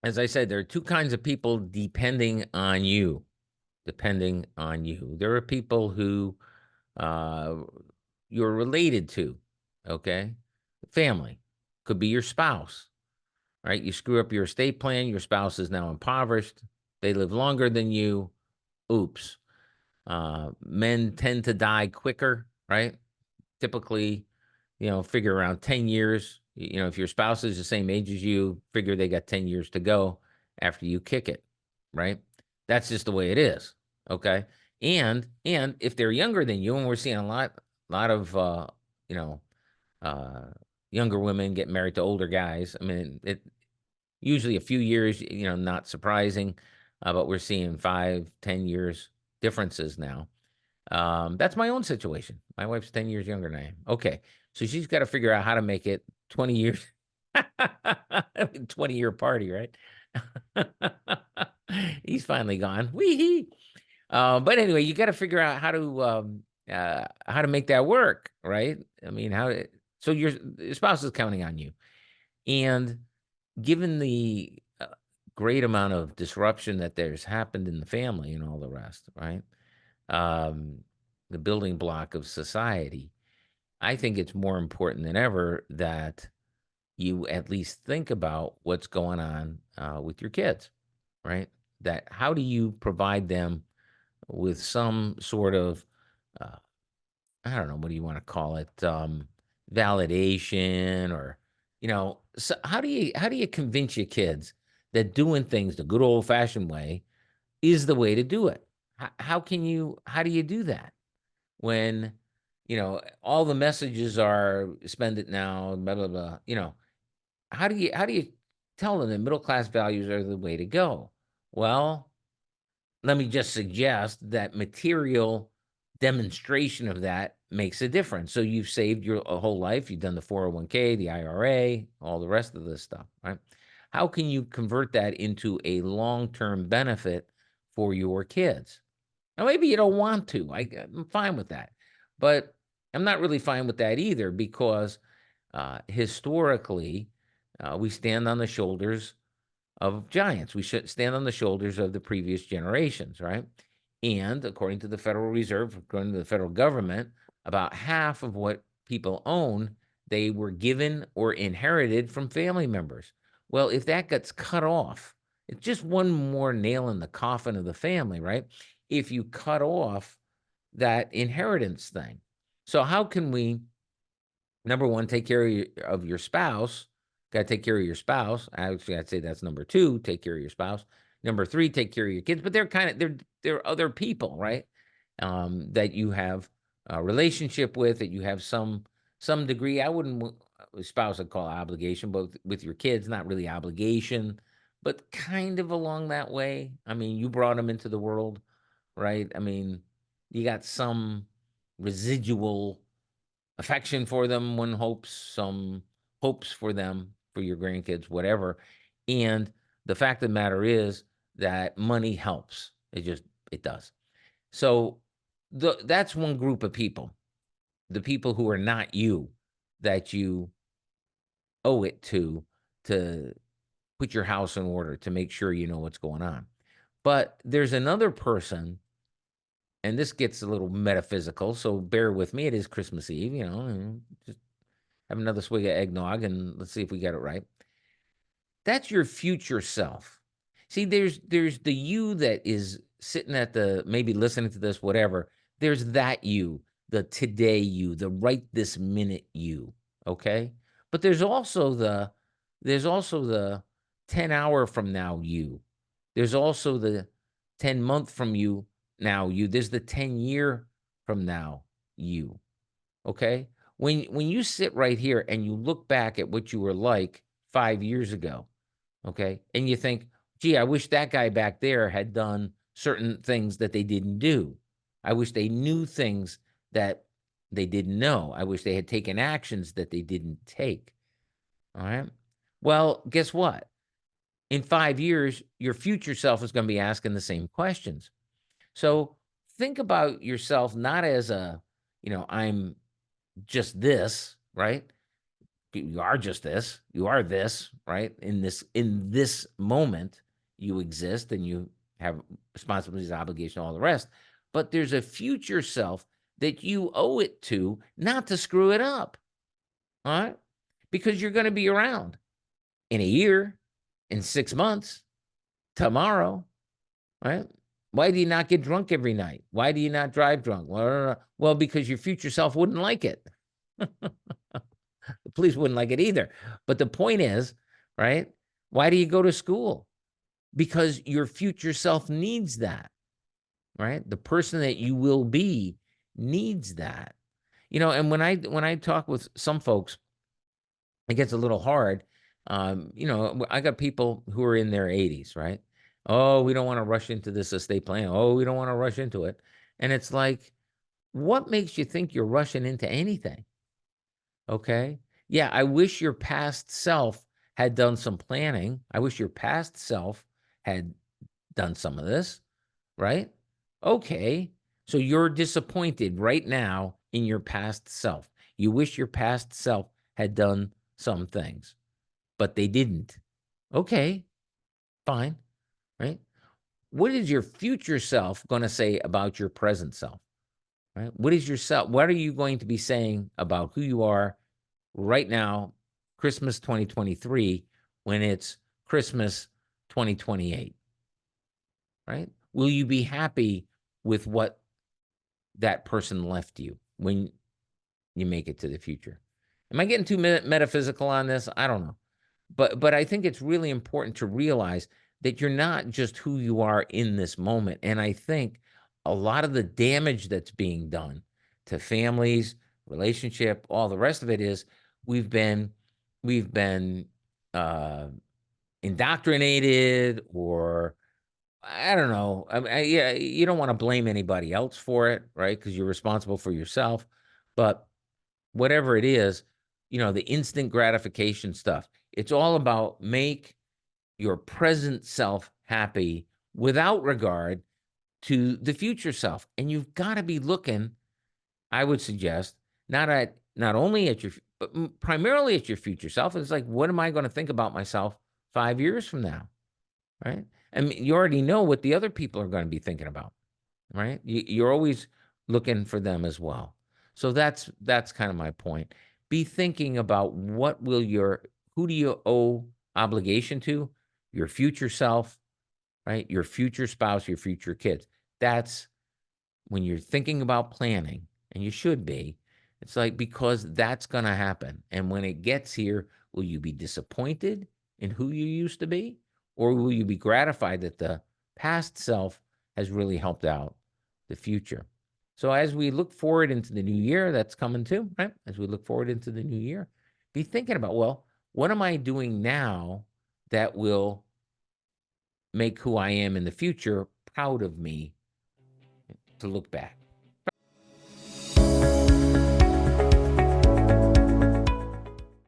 as I said, there are two kinds of people depending on you. Depending on you. There are people who uh, you're related to, okay? Family. Could be your spouse, right? You screw up your estate plan, your spouse is now impoverished, they live longer than you. Oops. Men tend to die quicker, right? Typically, figure around 10 years. If your spouse is the same age as you, figure they got 10 years to go after you kick it, right? That's just the way it is. Okay. And if they're younger than you, and we're seeing a lot of you know, uh younger women get married to older guys. I mean, it usually a few years, not surprising. But we're seeing 5, 10 years differences now. That's my own situation. My wife's 10 years younger than I am. Okay. So she's got to figure out how to make it 20 years, 20-year party, right? He's finally gone. Wee. But anyway, you got to figure out how to make that work, right? I mean, so your spouse is counting on you. And given the great amount of disruption that there's happened in the family and all the rest, right? Um, the building block of society, I think it's more important than ever that you at least think about what's going on with your kids, right? That how do you provide them with some sort of, uh, I don't know, what do you want to call it, validation, or so how do you convince your kids that doing things the good old fashioned way is the way to do it? How do you do that when all the messages are spend it now, blah blah blah? How do you tell them that middle class values are the way to go? Well, let me just suggest that material demonstration of that makes a difference. So you've saved your a whole life, you've done the 401k, the IRA, all the rest of this stuff, right? How can you convert that into a long-term benefit for your kids? Now, maybe you don't want to. I'm fine with that. But I'm not really fine with that either because historically, we stand on the shoulders of giants. We should stand on the shoulders of the previous generations, right? And according to the Federal Reserve, according to the federal government, about half of what people own, they were given or inherited from family members. Well, if that gets cut off, it's just one more nail in the coffin of the family, right? If you cut off that inheritance thing. So, how can we, number one, take care of your spouse? Got to take care of your spouse. Actually, I'd say that's number two. Take care of your spouse. Number three, take care of your kids. But they're other people, right? That you have a relationship with, that you have some degree. I wouldn't spouse I'd call obligation, but with your kids, not really obligation, but kind of along that way. I mean, you brought them into the world, right? I mean, you got some residual affection for them, some hopes for them, for your grandkids, whatever. And the fact of the matter is that money helps. It does. So that's one group of people, the people who are not you, that you owe it to put your house in order, to make sure you know what's going on. But there's another person, and this gets a little metaphysical, so bear with me. It is Christmas Eve, and just have another swig of eggnog and let's see if we get it right. That's your future self. See, there's the you that is sitting at the maybe listening to this, whatever. There's that you, the today you, the right this minute you. Okay. But there's also the 10 hour from now you. There's also the 10-month from you now you. There's the 10-year from now you. Okay? When you sit right here and you look back at what you were like 5 years ago, okay? And you think, "Gee, I wish that guy back there had done certain things that they didn't do. I wish they knew things that they didn't know. I wish they had taken actions that they didn't take." All right? Well, guess what? In 5 years, your future self is gonna be asking the same questions. So, think about yourself not as I'm just this, right? You are just this. You are this, right? In this moment, you exist and you have responsibilities, obligation, all the rest. But there's a future self that you owe it to not to screw it up. All right. Because you're going to be around in a year, in 6 months, tomorrow, right? Why do you not get drunk every night? Why do you not drive drunk? Well, because your future self wouldn't like it. The police wouldn't like it either. But the point is, right? Why do you go to school? Because your future self needs that, right? The person that you will be needs that. And when I talk with some folks, it gets a little hard. I got people who are in their 80s, right? Oh, we don't want to rush into this estate plan. Oh, we don't want to rush into it. And it's like, what makes you think you're rushing into anything? Okay. Yeah, I wish your past self had done some planning. I wish your past self had done some of this, right? Okay. So you're disappointed right now in your past self. You wish your past self had done some things, but they didn't. Okay, fine, right? What is your future self going to say about your present self, right? What are you going to be saying about who you are right now, Christmas 2023, when it's Christmas 2028, right? Will you be happy with what that person left you when you make it to the future? Am I getting too metaphysical on this? I don't know. But I think it's really important to realize that you're not just who you are in this moment. And I think a lot of the damage that's being done to families, relationship, all the rest of it is we've been we've been uh, indoctrinated, or I don't know. Yeah, you don't want to blame anybody else for it, right? Because you're responsible for yourself. But whatever it is, the instant gratification stuff. It's all about make your present self happy without regard to the future self. And you've got to be looking, I would suggest, not only at your but primarily at your future self. It's like, what am I going to think about myself 5 years from now? Right? I mean, you already know what the other people are going to be thinking about, right? You're always looking for them as well. So that's kind of my point. Be thinking about who do you owe obligation to? Your future self, right? Your future spouse, your future kids. That's when you're thinking about planning, and you should be. It's like, because that's going to happen. And when it gets here, will you be disappointed in who you used to be? Or will you be gratified that the past self has really helped out the future? So as we look forward into the new year that's coming too, right? As we look forward into the new year, be thinking about, well, what am I doing now that will make who I am in the future proud of me to look back?